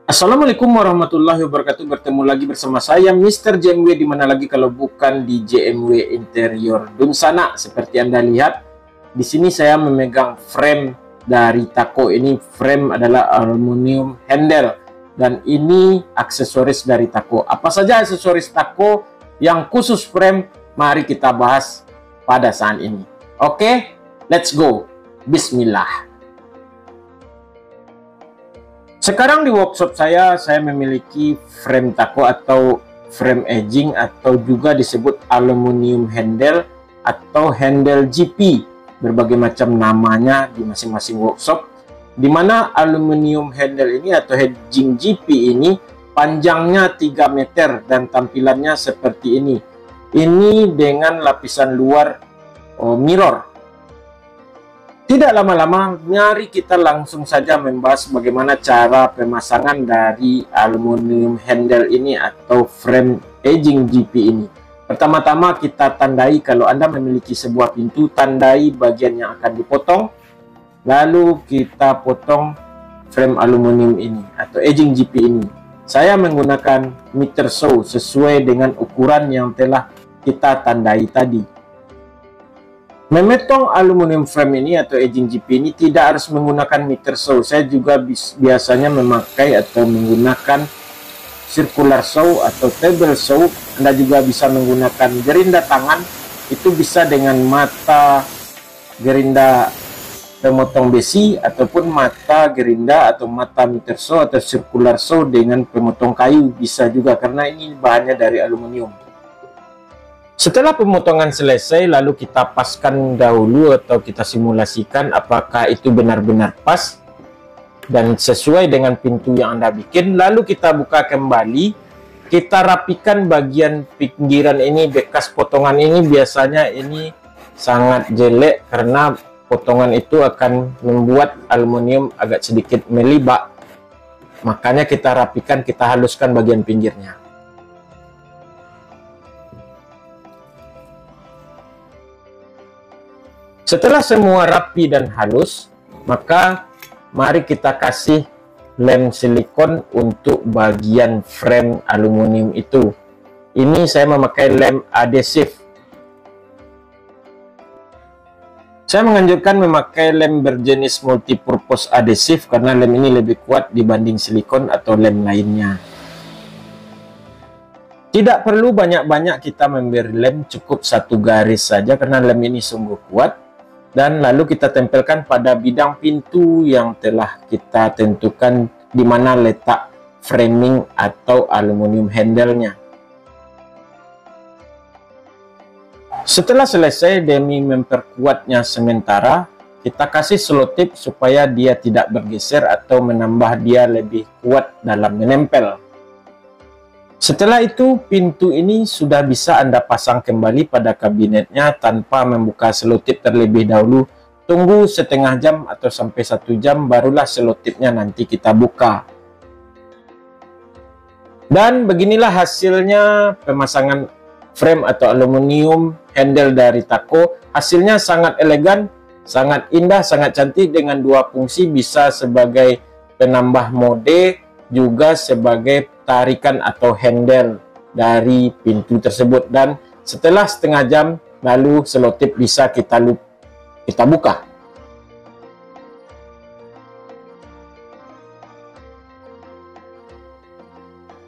Assalamualaikum warahmatullahi wabarakatuh. Bertemu lagi bersama saya Mr. JMW, di mana lagi kalau bukan di JMW Interior Dunsana. Seperti Anda lihat di sini saya memegang frame dari Taco. Ini frame adalah aluminium handle dan ini aksesoris dari Taco. Apa saja aksesoris Taco yang khusus frame? Mari kita bahas pada saat ini. Oke, let's go. Bismillah. Sekarang di workshop saya memiliki frame Taco atau frame edging atau juga disebut aluminium handle atau handle GP. Berbagai macam namanya di masing-masing workshop. Di mana aluminium handle ini atau edging GP ini panjangnya 3 meter dan tampilannya seperti ini. Ini dengan lapisan luar mirror. Tidak lama-lama, mari kita langsung saja membahas bagaimana cara pemasangan dari aluminium handle ini atau frame edging GP ini. Pertama-tama kita tandai, kalau Anda memiliki sebuah pintu, tandai bagian yang akan dipotong. Lalu kita potong frame aluminium ini atau edging GP ini. Saya menggunakan meter saw sesuai dengan ukuran yang telah kita tandai tadi. Memotong aluminium frame ini atau edging GP ini tidak harus menggunakan meter saw. Saya juga biasanya memakai atau menggunakan circular saw atau table saw. Anda juga bisa menggunakan gerinda tangan. Itu bisa dengan mata gerinda pemotong besi ataupun mata gerinda atau mata meter saw atau circular saw dengan pemotong kayu bisa juga, karena ini bahannya dari aluminium. Setelah pemotongan selesai, lalu kita paskan dahulu atau kita simulasikan apakah itu benar-benar pas dan sesuai dengan pintu yang Anda bikin. Lalu kita buka kembali, kita rapikan bagian pinggiran ini, bekas potongan ini biasanya ini sangat jelek karena potongan itu akan membuat aluminium agak sedikit melibak. Makanya kita rapikan, kita haluskan bagian pinggirnya. Setelah semua rapi dan halus, maka mari kita kasih lem silikon untuk bagian frame aluminium itu. Ini saya memakai lem adhesif. Saya menganjurkan memakai lem berjenis multipurpose adhesif karena lem ini lebih kuat dibanding silikon atau lem lainnya. Tidak perlu banyak-banyak kita memberi lem, cukup 1 garis saja karena lem ini sungguh kuat. Dan lalu kita tempelkan pada bidang pintu yang telah kita tentukan di mana letak framing atau aluminium handle-nya. Setelah selesai, demi memperkuatnya sementara, kita kasih selotip supaya dia tidak bergeser atau menambah dia lebih kuat dalam menempel. Setelah itu, pintu ini sudah bisa Anda pasang kembali pada kabinetnya tanpa membuka selotip terlebih dahulu. Tunggu setengah jam atau sampai 1 jam, barulah selotipnya nanti kita buka. Dan beginilah hasilnya pemasangan frame atau aluminium handle dari Taco. Hasilnya sangat elegan, sangat indah, sangat cantik dengan 2 fungsi, bisa sebagai penambah mode, juga sebagai tarikan atau handle dari pintu tersebut. Dan setelah setengah jam, lalu selotip bisa kita buka.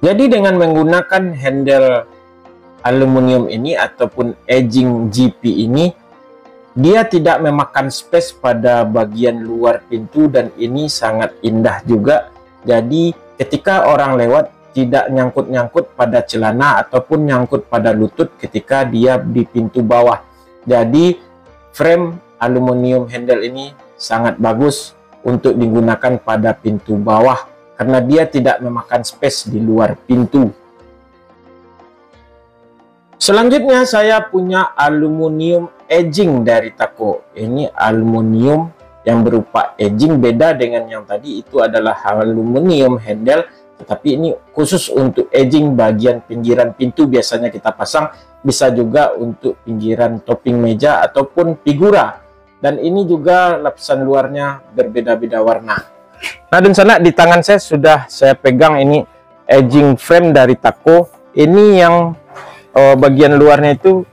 Jadi dengan menggunakan handle aluminium ini ataupun edging GP ini, dia tidak memakan space pada bagian luar pintu dan ini sangat indah juga. Jadi ketika orang lewat tidak nyangkut-nyangkut pada celana ataupun nyangkut pada lutut ketika dia di pintu bawah. Jadi frame aluminium handle ini sangat bagus untuk digunakan pada pintu bawah karena dia tidak memakan space di luar pintu. Selanjutnya saya punya aluminium edging dari Taco. Ini aluminium yang berupa edging, beda dengan yang tadi, itu adalah aluminium handle, tetapi ini khusus untuk edging bagian pinggiran pintu biasanya kita pasang, bisa juga untuk pinggiran topping meja ataupun figura. dan ini juga lapisan luarnya berbeda-beda warna. Nah, dan sana di tangan saya sudah saya pegang ini edging frame dari Taco. Ini yang bagian luarnya itu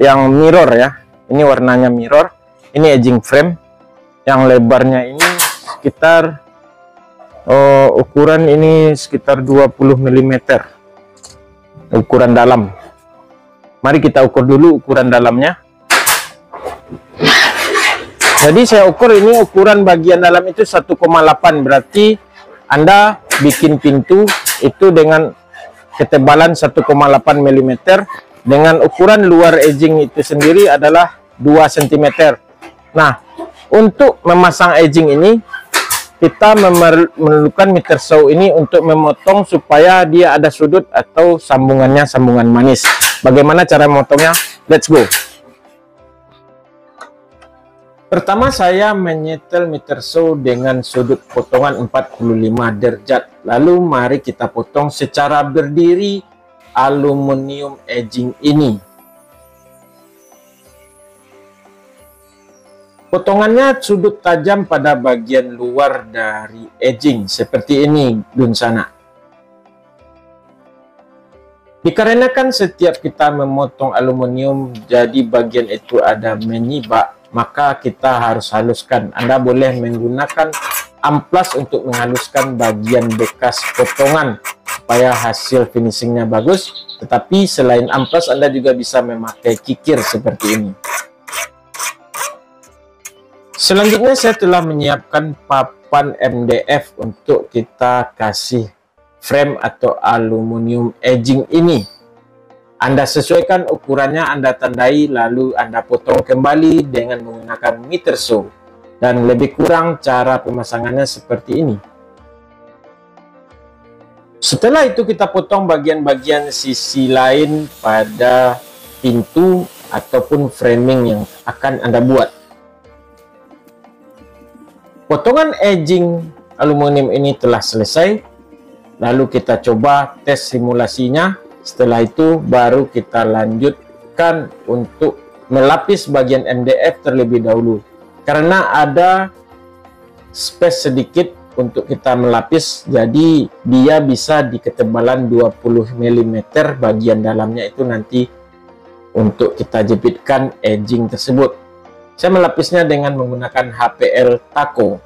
yang mirror ya. Ini warnanya mirror. Ini edging frame. Yang lebarnya ini sekitar ukuran ini sekitar 20 mm. Ukuran dalam. Mari kita ukur dulu ukuran dalamnya. Jadi saya ukur ini ukuran bagian dalam itu 1,8, berarti Anda bikin pintu itu dengan ketebalan 1,8 mm, dengan ukuran luar edging itu sendiri adalah 2 cm. Nah, untuk memasang edging ini kita memerlukan meter saw ini untuk memotong supaya dia ada sudut atau sambungannya sambungan manis. Bagaimana cara memotongnya? Let's go. Pertama saya menyetel meter saw dengan sudut potongan 45 derajat. Lalu mari kita potong secara berdiri aluminium edging ini. Potongannya sudut tajam pada bagian luar dari edging seperti ini Dunsana. Dikarenakan setiap kita memotong aluminium jadi bagian itu ada menyibak, maka kita harus haluskan. Anda boleh menggunakan amplas untuk menghaluskan bagian bekas potongan supaya hasil finishingnya bagus. Tetapi selain amplas, Anda juga bisa memakai kikir seperti ini. Selanjutnya saya telah menyiapkan papan MDF untuk kita kasih frame atau aluminium edging ini. Anda sesuaikan ukurannya, Anda tandai, lalu Anda potong kembali dengan menggunakan meter saw. Dan lebih kurang cara pemasangannya seperti ini. Setelah itu kita potong bagian-bagian sisi lain pada pintu ataupun framing yang akan Anda buat. Potongan edging aluminium ini telah selesai. Lalu kita coba tes simulasinya. Setelah itu baru kita lanjutkan untuk melapis bagian MDF terlebih dahulu. Karena ada space sedikit untuk kita melapis, jadi dia bisa di ketebalan 20 mm bagian dalamnya itu nanti untuk kita jepitkan edging tersebut. Saya melapisnya dengan menggunakan HPL Taco.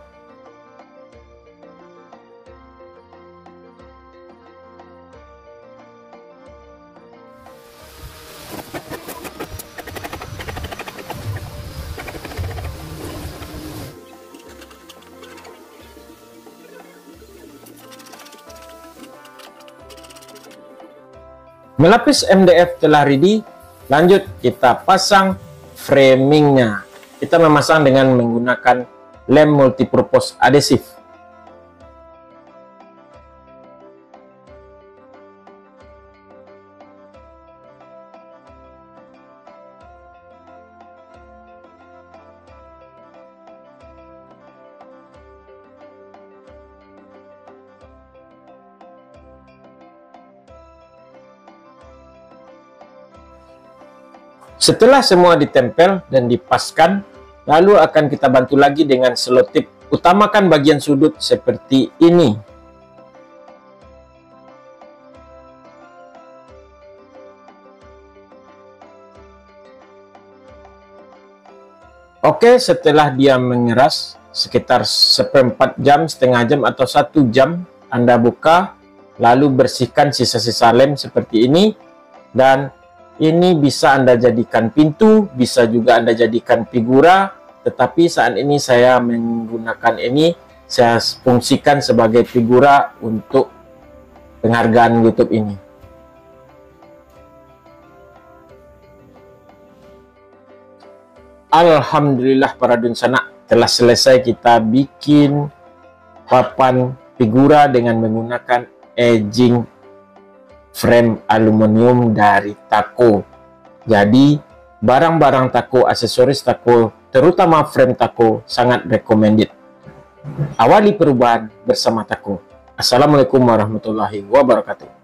Melapis MDF telah ready, lanjut kita pasang framingnya. Kita memasang dengan menggunakan lem multipurpose adhesive. Setelah semua ditempel dan dipaskan, lalu akan kita bantu lagi dengan selotip. Utamakan bagian sudut seperti ini. Oke, setelah dia mengeras sekitar seperempat jam, setengah jam atau 1 jam, Anda buka, lalu bersihkan sisa-sisa lem seperti ini. Dan ini bisa Anda jadikan pintu, bisa juga Anda jadikan figura, tetapi saat ini saya menggunakan ini, saya fungsikan sebagai figura untuk penghargaan YouTube ini. Alhamdulillah para dunsana, telah selesai kita bikin papan figura dengan menggunakan edging frame aluminium dari Taco. Jadi barang-barang Taco, aksesoris Taco, terutama frame Taco sangat recommended. Awali perubahan bersama Taco. Assalamualaikum warahmatullahi wabarakatuh.